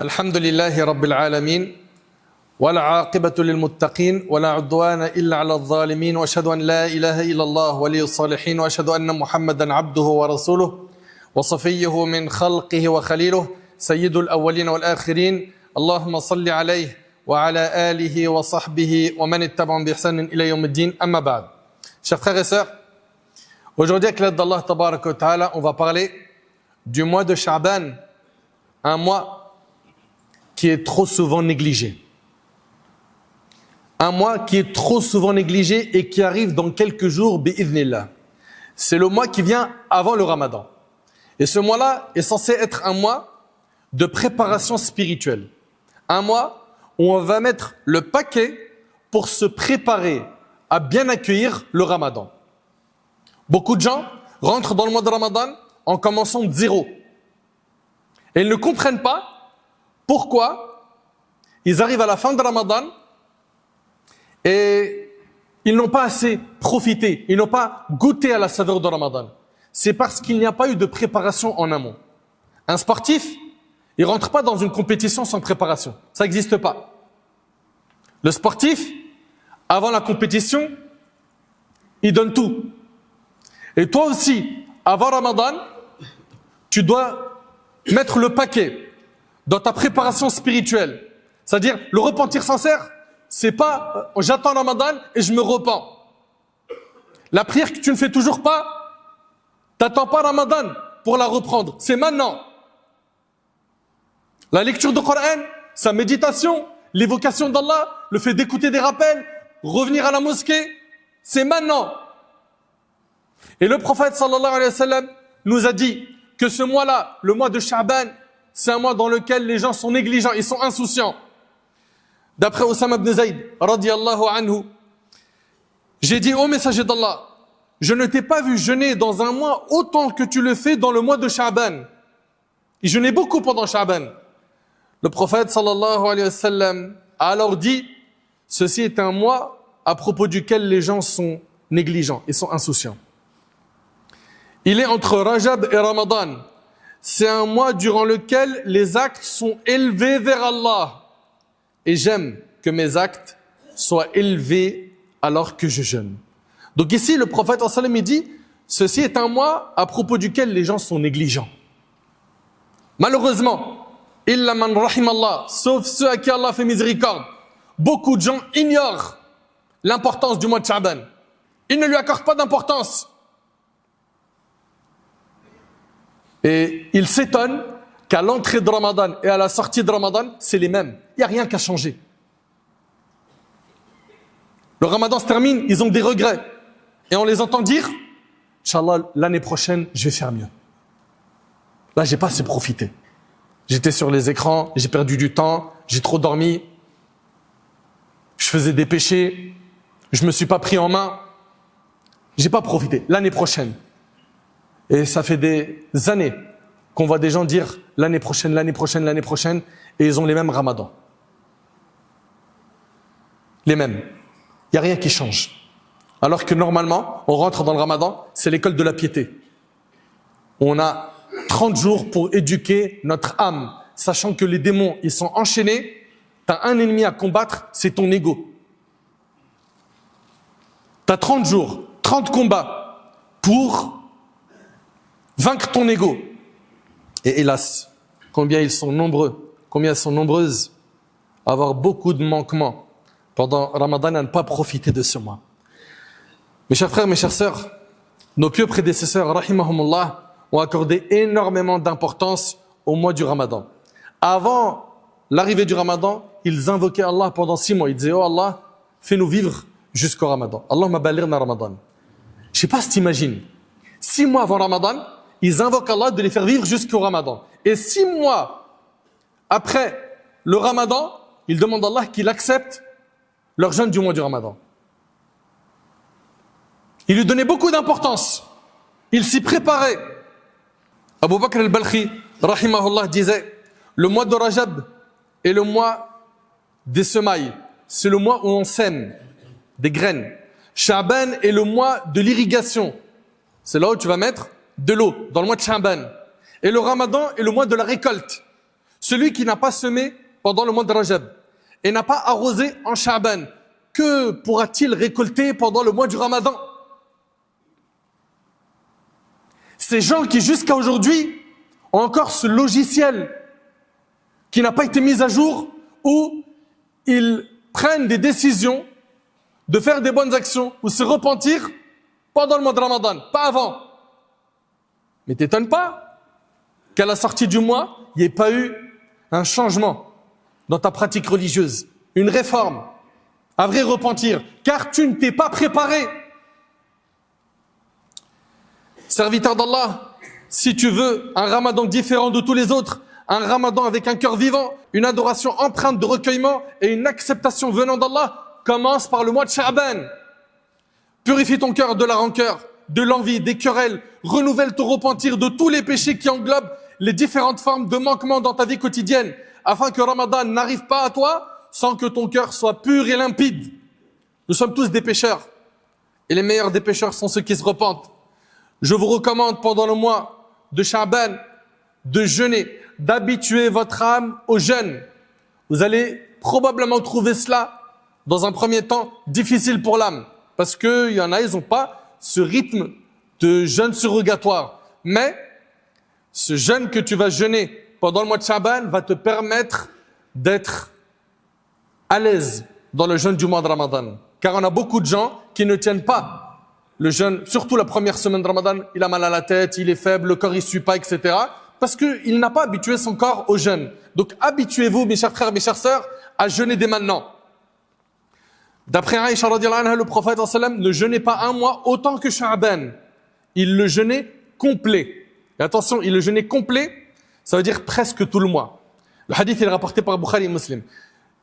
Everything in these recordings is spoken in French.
الحمد لله رب العالمين والعاقبة للمتقين ولا عدوان إلا على الظالمين وأشهد أن لا إله إلا الله ولي الصالحين وأشهد أن محمدا عبده ورسوله وصفيه من خلقه وخليله سيد الأولين والآخرين اللهم صل عليه وعلى آله وصحبه ومن اتبعهم بإحسان إلى يوم الدين أما بعد. Chers frères et sœurs, aujourd'hui avec l'aide d'Allah Tabaraka wa Ta'ala, on va parler du mois de Sha'ban, un mois qui est trop souvent négligé. Un mois qui est trop souvent négligé et qui arrive dans quelques jours, bi'idhnillah. C'est le mois qui vient avant le Ramadan. Et ce mois-là est censé être un mois de préparation spirituelle. Un mois où on va mettre le paquet pour se préparer à bien accueillir le Ramadan. Beaucoup de gens rentrent dans le mois de Ramadan en commençant de zéro. Et ils ne comprennent pas pourquoi ils arrivent à la fin de Ramadan et ils n'ont pas assez profité, ils n'ont pas goûté à la saveur de Ramadan. C'est parce qu'il n'y a pas eu de préparation en amont. Un sportif, il ne rentre pas dans une compétition sans préparation. Ça n'existe pas. Le sportif, avant la compétition, il donne tout. Et toi aussi, avant Ramadan, tu dois mettre le paquet dans ta préparation spirituelle. C'est-à-dire, le repentir sincère, c'est pas j'attends Ramadan et je me repens. La prière que tu ne fais toujours pas, t'attends pas Ramadan pour la reprendre. C'est maintenant. La lecture du Coran, sa méditation, l'évocation d'Allah, le fait d'écouter des rappels, revenir à la mosquée, c'est maintenant. Et le prophète sallallahu alayhi wa sallam nous a dit que ce mois-là, le mois de Sha'ban, c'est un mois dans lequel les gens sont négligents, ils sont insouciants. D'après Osama ibn Zayd, radiyallahu anhu, j'ai dit ô messager d'Allah, je ne t'ai pas vu jeûner dans un mois autant que tu le fais dans le mois de Sha'ban. Il jeûnait beaucoup pendant Sha'ban. Le prophète sallallahu alayhi wa sallam a alors dit, ceci est un mois à propos duquel les gens sont négligents et sont insouciants. Il est entre Rajab et Ramadan. C'est un mois durant lequel les actes sont élevés vers Allah. Et j'aime que mes actes soient élevés alors que je jeûne. Donc ici, le prophète sallallahu alayhi wa sallam dit, ceci est un mois à propos duquel les gens sont négligents. Malheureusement, illa man rahim Allah, sauf ceux à qui Allah fait miséricorde, beaucoup de gens ignorent l'importance du mois de Sha'ban. Ils ne lui accordent pas d'importance. Et ils s'étonnent qu'à l'entrée de Ramadan et à la sortie de Ramadan, c'est les mêmes. Il n'y a rien qu'à changer. Le Ramadan se termine, ils ont des regrets. Et on les entend dire, Inch'Allah, l'année prochaine, je vais faire mieux. Là, j'ai pas assez profité. J'étais sur les écrans, j'ai perdu du temps, j'ai trop dormi. Je faisais des péchés, je me suis pas pris en main. J'ai pas profité. L'année prochaine. Et ça fait des années qu'on voit des gens dire l'année prochaine, l'année prochaine, l'année prochaine, et ils ont les mêmes ramadans. Les mêmes. Il n'y a rien qui change. Alors que normalement, on rentre dans le ramadan, c'est l'école de la piété. On a 30 jours pour éduquer notre âme, sachant que les démons, ils sont enchaînés. Tu as un ennemi à combattre, c'est ton ego. Tu as 30 jours, 30 combats pour vaincre ton ego. Et hélas, combien ils sont nombreux, combien elles sont nombreuses à avoir beaucoup de manquements pendant Ramadan à ne pas profiter de ce mois. Mes chers frères, mes chères sœurs, nos pieux prédécesseurs, rahimahumullah, ont accordé énormément d'importance au mois du Ramadan. Avant l'arrivée du Ramadan, ils invoquaient Allah pendant 6 mois. Ils disaient, oh Allah, fais-nous vivre jusqu'au Ramadan. Allahumma baligna Ramadan. Je sais pas si t'imagines. 6 mois avant Ramadan, ils invoquent Allah de les faire vivre jusqu'au Ramadan. Et 6 mois après le Ramadan, ils demandent à Allah qu'il accepte leur jeûne du mois du Ramadan. Ils lui donnaient beaucoup d'importance. Ils s'y préparaient. Abu Bakr al-Balkhi, rahimahullah, disait, le mois de Rajab est le mois des semailles. C'est le mois où on sème des graines. Sha'ban est le mois de l'irrigation. C'est là où tu vas mettre de l'eau, dans le mois de Sha'ban. Et le Ramadan est le mois de la récolte. Celui qui n'a pas semé pendant le mois de Rajab et n'a pas arrosé en Sha'ban, que pourra-t-il récolter pendant le mois du Ramadan? Ces gens qui jusqu'à aujourd'hui ont encore ce logiciel qui n'a pas été mis à jour, où ils prennent des décisions de faire des bonnes actions ou se repentir pendant le mois de Ramadan, pas avant. Mais t'étonnes pas qu'à la sortie du mois, il n'y ait pas eu un changement dans ta pratique religieuse, une réforme, un vrai repentir, car tu ne t'es pas préparé. Serviteur d'Allah, si tu veux un ramadan différent de tous les autres, un ramadan avec un cœur vivant, une adoration empreinte de recueillement et une acceptation venant d'Allah, commence par le mois de Sha'ban. Purifie ton cœur de la rancœur, de l'envie, des querelles, renouvelle ton repentir de tous les péchés qui englobent les différentes formes de manquement dans ta vie quotidienne, afin que Ramadan n'arrive pas à toi sans que ton cœur soit pur et limpide. Nous sommes tous des pécheurs, et les meilleurs des pécheurs sont ceux qui se repentent. Je vous recommande pendant le mois de Sha'ban de jeûner, d'habituer votre âme au jeûne. Vous allez probablement trouver cela, dans un premier temps, difficile pour l'âme, parce qu'il y en a, ils n'ont pas ce rythme de jeûne surrogatoire. Mais ce jeûne que tu vas jeûner pendant le mois de Sha'ban va te permettre d'être à l'aise dans le jeûne du mois de Ramadan. Car on a beaucoup de gens qui ne tiennent pas le jeûne, surtout la première semaine de Ramadan, il a mal à la tête, il est faible, le corps il suit pas, etc. Parce qu'il n'a pas habitué son corps au jeûne. Donc habituez-vous, mes chers frères, mes chères sœurs, à jeûner dès maintenant. D'après Aïcha radhiyallahu anha, le prophète sallallahu alayhi wa sallam ne jeûnait pas un mois autant que Sha'ban. Il le jeûnait complet. Et attention, il le jeûnait complet, ça veut dire presque tout le mois. Le hadith il est rapporté par Bukhari et Muslim.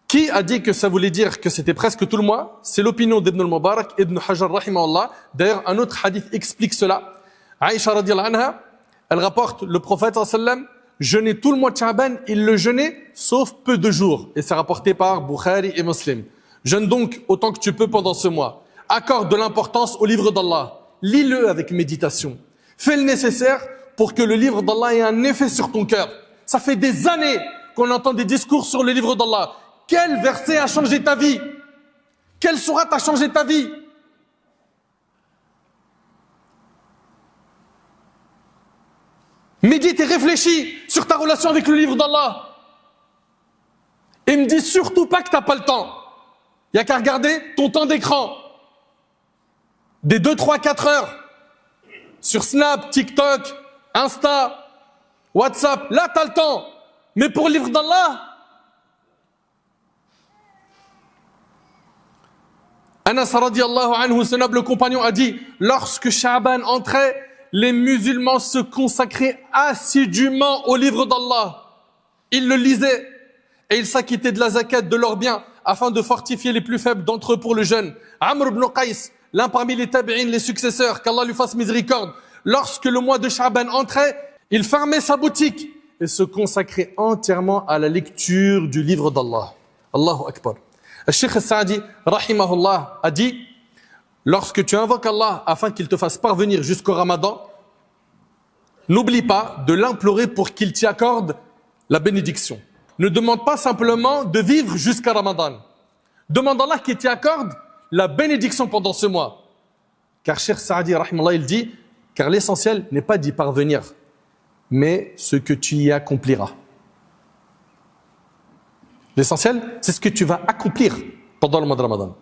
Qui a dit que ça voulait dire que c'était presque tout le mois? C'est l'opinion d'Ibn al-Mubarak, Ibn Hajar rahimahullah. D'ailleurs, un autre hadith explique cela. Aïcha radhiyallahu anha, elle rapporte le prophète sallallahu alayhi wa sallam jeûnait tout le mois de Sha'ban, il le jeûnait sauf peu de jours. Et c'est rapporté par Bukhari et Muslim. Jeûne donc autant que tu peux pendant ce mois. Accorde de l'importance au livre d'Allah. Lis-le avec méditation. Fais le nécessaire pour que le livre d'Allah ait un effet sur ton cœur. Ça fait des années qu'on entend des discours sur le livre d'Allah. Quel verset a changé ta vie? Quelle sourate a changé ta vie? Médite et réfléchis sur ta relation avec le livre d'Allah. Et me dis surtout pas que t'as pas le temps. Il n'y a qu'à regarder ton temps d'écran. Des 2, 3, 4 heures. Sur Snap, TikTok, Insta, WhatsApp. Là, t'as le temps. Mais pour le livre d'Allah, Anas radhiyallahu anhu, ce noble compagnon, a dit, lorsque Sha'ban entrait, les musulmans se consacraient assidûment au livre d'Allah. Ils le lisaient et ils s'acquittaient de la zakat de leurs biens afin de fortifier les plus faibles d'entre eux pour le jeûne. Amr ibn Qais, l'un parmi les tabi'in, les successeurs, qu'Allah lui fasse miséricorde, lorsque le mois de Sha'ban entrait, il fermait sa boutique et se consacrait entièrement à la lecture du livre d'Allah. Allahu Akbar. Le Cheikh Al-Sa'di, rahimahullah, a dit, lorsque tu invoques Allah afin qu'il te fasse parvenir jusqu'au Ramadan, n'oublie pas de l'implorer pour qu'il t'y accorde la bénédiction. Ne demande pas simplement de vivre jusqu'à Ramadan. Demande à Allah qu'il t'y accorde la bénédiction pendant ce mois. Car Cheikh Saadi, rahimahullah, il dit, car l'essentiel n'est pas d'y parvenir, mais ce que tu y accompliras. L'essentiel, c'est ce que tu vas accomplir pendant le mois de Ramadan.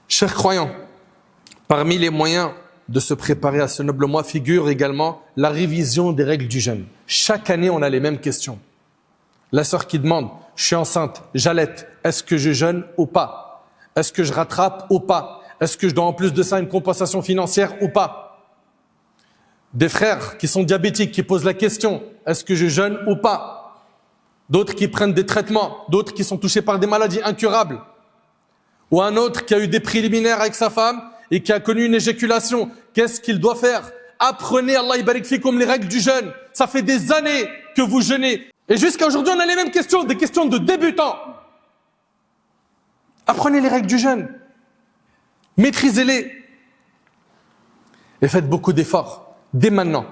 Chers croyants, parmi les moyens de se préparer à ce noble mois figure également la révision des règles du jeûne. Chaque année, on a les mêmes questions. La sœur qui demande, je suis enceinte, j'allaite, est-ce que je jeûne ou pas? Est-ce que je rattrape ou pas? Est-ce que je dois en plus de ça une compensation financière ou pas? Des frères qui sont diabétiques qui posent la question, est-ce que je jeûne ou pas? D'autres qui prennent des traitements, d'autres qui sont touchés par des maladies incurables. Ou un autre qui a eu des préliminaires avec sa femme et qui a connu une éjaculation. Qu'est-ce qu'il doit faire? Apprenez, Allah ibarik fikum, les règles du jeûne. Ça fait des années que vous jeûnez. Et jusqu'à aujourd'hui, on a les mêmes questions, des questions de débutants. Apprenez les règles du jeûne. Maîtrisez-les. Et faites beaucoup d'efforts, dès maintenant.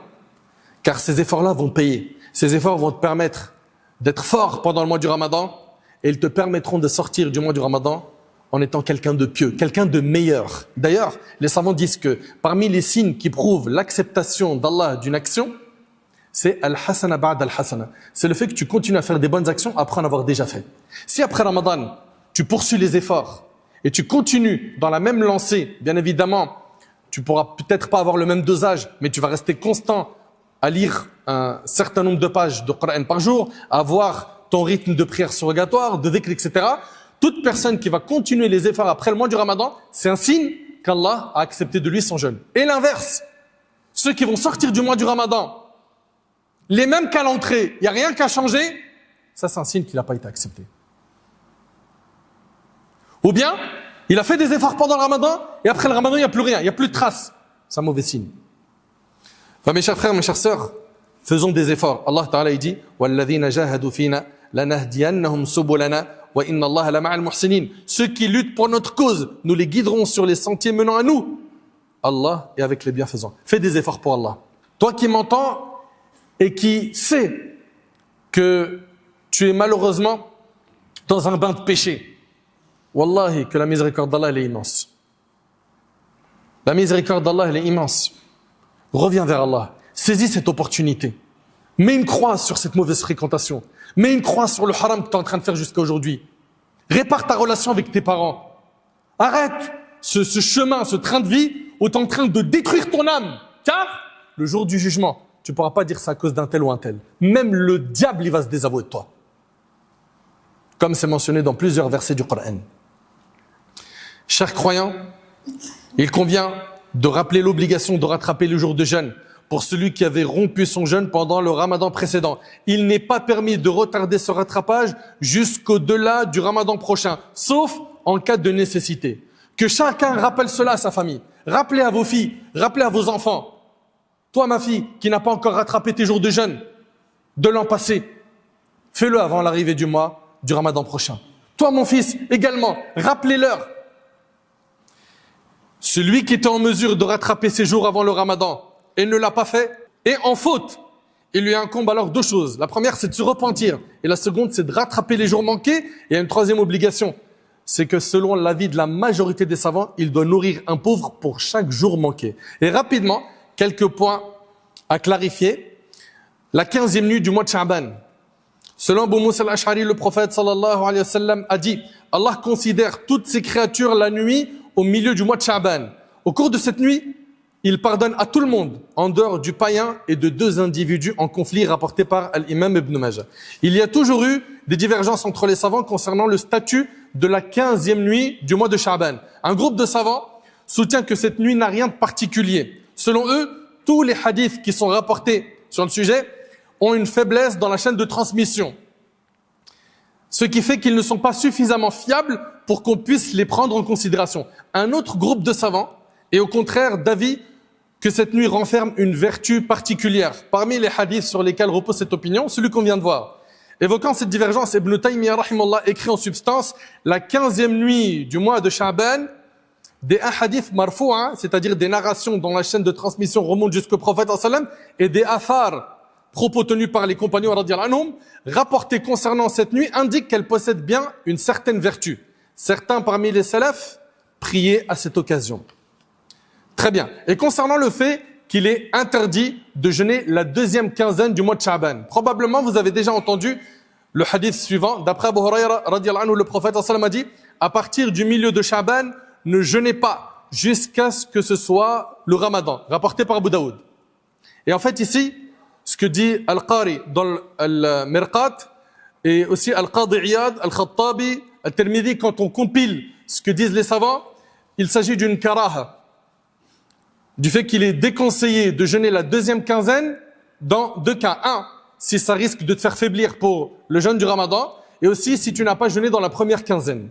Car ces efforts-là vont payer. Ces efforts vont te permettre d'être fort pendant le mois du Ramadan et ils te permettront de sortir du mois du Ramadan en étant quelqu'un de pieux, quelqu'un de meilleur. D'ailleurs, les savants disent que parmi les signes qui prouvent l'acceptation d'Allah d'une action, c'est al-hasana ba'd al-hasana. C'est le fait que tu continues à faire des bonnes actions après en avoir déjà fait. Si après Ramadan, tu poursuis les efforts et tu continues dans la même lancée, bien évidemment, tu pourras peut-être pas avoir le même dosage, mais tu vas rester constant à lire un certain nombre de pages de Coran par jour, à avoir ton rythme de prière surrogatoire, de dhikr, etc. Toute personne qui va continuer les efforts après le mois du Ramadan, c'est un signe qu'Allah a accepté de lui son jeûne. Et l'inverse, ceux qui vont sortir du mois du Ramadan, les mêmes qu'à l'entrée, il n'y a rien qu'à changer, ça c'est un signe qu'il n'a pas été accepté. Ou bien, il a fait des efforts pendant le Ramadan, et après le Ramadan, il n'y a plus rien, il n'y a plus de traces. C'est un mauvais signe. Enfin, mes chers frères, mes chères sœurs, faisons des efforts. Allah Ta'ala, il dit, وَالَّذِينَ جَاهَدُوا فِينَا لَنَهْدِيَنَّهُمْ سُبُلَنَا وَإِنَّ اللَّهَ لَمَعَ الْمُحْسِنِينَ. Ceux qui luttent pour notre cause, nous les guiderons sur les sentiers menant à nous. Allah est avec les bienfaisants. Fais des efforts pour Allah. Toi qui m'entends et qui sais que tu es malheureusement dans un bain de péché, wallahi, que la miséricorde d'Allah, elle est immense. La miséricorde d'Allah, elle est immense. Reviens vers Allah. Saisis cette opportunité. Mets une croix sur cette mauvaise fréquentation. Mets une croix sur le haram que tu es en train de faire jusqu'à aujourd'hui. Répare ta relation avec tes parents. Arrête ce chemin, ce train de vie où tu es en train de détruire ton âme. Car le jour du jugement, tu ne pourras pas dire ça à cause d'un tel ou un tel. Même le diable, il va se désavouer de toi. Comme c'est mentionné dans plusieurs versets du Coran. Chers croyants, il convient de rappeler l'obligation de rattraper le jour de jeûne pour celui qui avait rompu son jeûne pendant le Ramadan précédent. Il n'est pas permis de retarder ce rattrapage jusqu'au-delà du Ramadan prochain, sauf en cas de nécessité. Que chacun rappelle cela à sa famille. Rappelez à vos filles, rappelez à vos enfants. Toi, ma fille, qui n'a pas encore rattrapé tes jours de jeûne de l'an passé, fais-le avant l'arrivée du mois du Ramadan prochain. Toi, mon fils, également, rappelez-leur. Celui qui était en mesure de rattraper ses jours avant le Ramadan et ne l'a pas fait est en faute. Il lui incombe alors deux choses. La première, c'est de se repentir. Et la seconde, c'est de rattraper les jours manqués. Et il y a une troisième obligation. C'est que selon l'avis de la majorité des savants, il doit nourrir un pauvre pour chaque jour manqué. Et rapidement, quelques points à clarifier. La 15e nuit du mois de Sha'ban. Selon Abu Musa al-Ash'ari, le prophète sallallahu alayhi wa sallam a dit « Allah considère toutes ses créatures la nuit au milieu du mois de Sha'ban. Au cours de cette nuit, il pardonne à tout le monde, en dehors du païen et de deux individus en conflit rapportés par l'imam Ibn Majah. Il y a toujours eu des divergences entre les savants concernant le statut de la 15e nuit du mois de Sha'ban. Un groupe de savants soutient que cette nuit n'a rien de particulier. Selon eux, tous les hadiths qui sont rapportés sur le sujet ont une faiblesse dans la chaîne de transmission. Ce qui fait qu'ils ne sont pas suffisamment fiables pour qu'on puisse les prendre en considération. Un autre groupe de savants est au contraire d'avis que cette nuit renferme une vertu particulière. Parmi les hadiths sur lesquels repose cette opinion, celui qu'on vient de voir. Évoquant cette divergence, Ibn Taymiyyah rahimahullah écrit en substance la 15e nuit du mois de Sha'ban, des hadiths marfou'a, c'est-à-dire des narrations dont la chaîne de transmission remonte jusqu'au prophète sallam, et des athars, propos tenus par les compagnons radiyallahu anhum, rapportés concernant cette nuit, indiquent qu'elle possède bien une certaine vertu. Certains parmi les salafs priaient à cette occasion. Très bien. Et concernant le fait qu'il est interdit de jeûner la deuxième quinzaine du mois de Sha'ban. Probablement, vous avez déjà entendu le hadith suivant. D'après Abu Hurayra, radiyallahu anhu, le prophète sallam a dit, à partir du milieu de Sha'ban, ne jeûnez pas jusqu'à ce que ce soit le Ramadan, rapporté par Abu Daoud. Et en fait, ici, ce que dit Al-Qari dans Al-Mirqat et aussi Al-Qadi Iyad, Al-Khattabi, Al-Tirmidhi, quand on compile ce que disent les savants, il s'agit d'une karaha, du fait qu'il est déconseillé de jeûner la deuxième quinzaine dans deux cas. Un, si ça risque de te faire faiblir pour le jeûne du Ramadan, et aussi si tu n'as pas jeûné dans la première quinzaine.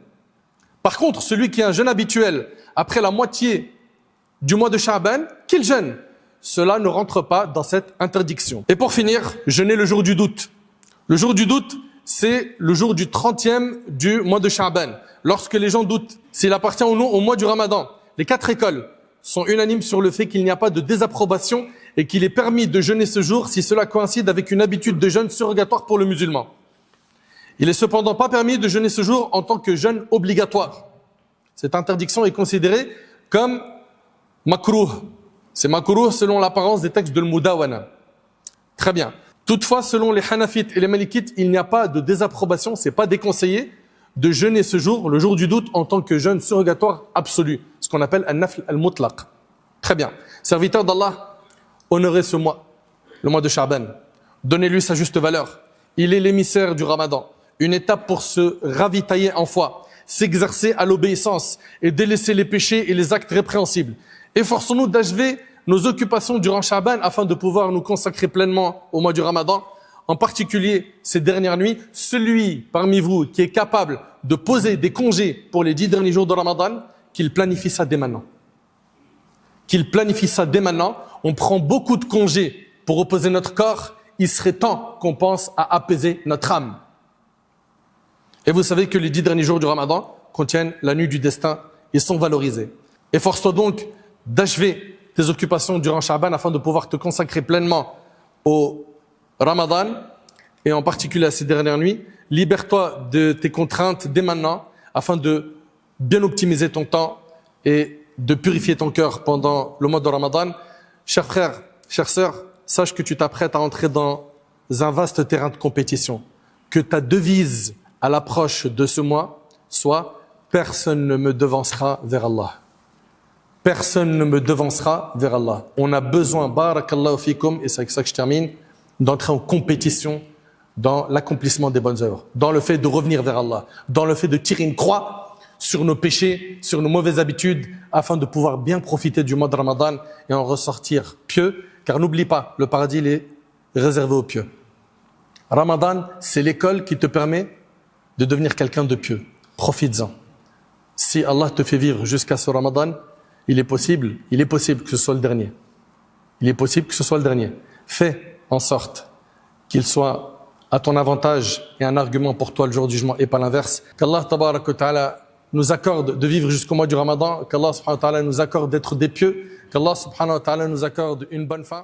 Par contre, celui qui a un jeûne habituel après la moitié du mois de Sha'ban, qu'il jeûne. Cela ne rentre pas dans cette interdiction. Et pour finir, jeûner le jour du doute. Le jour du doute, c'est le jour du 30e du mois de Sha'ban. Lorsque les gens doutent s'il appartient ou non au mois du Ramadan. Les 4 écoles sont unanimes sur le fait qu'il n'y a pas de désapprobation et qu'il est permis de jeûner ce jour si cela coïncide avec une habitude de jeûne surrogatoire pour le musulman. Il est cependant pas permis de jeûner ce jour en tant que jeûne obligatoire. Cette interdiction est considérée comme makrouh. C'est makrouh selon l'apparence des textes de l'Mudawana. Très bien. Toutefois, selon les Hanafites et les Malikites, il n'y a pas de désapprobation, c'est pas déconseillé de jeûner ce jour, le jour du doute, en tant que jeûne surrogatoire absolu, ce qu'on appelle al-nafl al-mutlaq. Très bien. Serviteur d'Allah, honorez ce mois, le mois de Sha'ban. Donnez-lui sa juste valeur. Il est l'émissaire du Ramadan, une étape pour se ravitailler en foi, s'exercer à l'obéissance et délaisser les péchés et les actes répréhensibles. Efforçons-nous d'achever nos occupations durant Sha'ban afin de pouvoir nous consacrer pleinement au mois du Ramadan, en particulier ces dernières nuits. Celui parmi vous qui est capable de poser des congés pour les 10 derniers jours de Ramadan, qu'il planifie ça dès maintenant. Qu'il planifie ça dès maintenant. On prend beaucoup de congés pour reposer notre corps. Il serait temps qu'on pense à apaiser notre âme. Et vous savez que les 10 derniers jours du Ramadan contiennent la nuit du destin. Ils sont valorisés. Efforce-toi donc d'achever tes occupations durant Sha'ban afin de pouvoir te consacrer pleinement au Ramadan et en particulier à ces dernières nuits. Libère-toi de tes contraintes dès maintenant afin de bien optimiser ton temps et de purifier ton cœur pendant le mois de Ramadan. Chers frères, chères sœurs, sache que tu t'apprêtes à entrer dans un vaste terrain de compétition. Que ta devise à l'approche de ce mois soit « Personne ne me devancera vers Allah ». Personne ne me devancera vers Allah. On a besoin, barakallahu fikum, et c'est avec ça que je termine, d'entrer en compétition dans l'accomplissement des bonnes œuvres, dans le fait de revenir vers Allah, dans le fait de tirer une croix sur nos péchés, sur nos mauvaises habitudes, afin de pouvoir bien profiter du mois de Ramadan et en ressortir pieux. Car n'oublie pas, le paradis il est réservé aux pieux. Ramadan, c'est l'école qui te permet de devenir quelqu'un de pieux. Profites-en. Si Allah te fait vivre jusqu'à ce Ramadan, il est possible que ce soit le dernier. Il est possible que ce soit le dernier. Fais en sorte qu'il soit à ton avantage et un argument pour toi le jour du jugement et pas l'inverse. Qu'Allah tabarak wa ta'ala nous accorde de vivre jusqu'au mois du Ramadan, qu'Allah subhanahu wa ta'ala nous accorde d'être des pieux, qu'Allah subhanahu wa ta'ala nous accorde une bonne fin.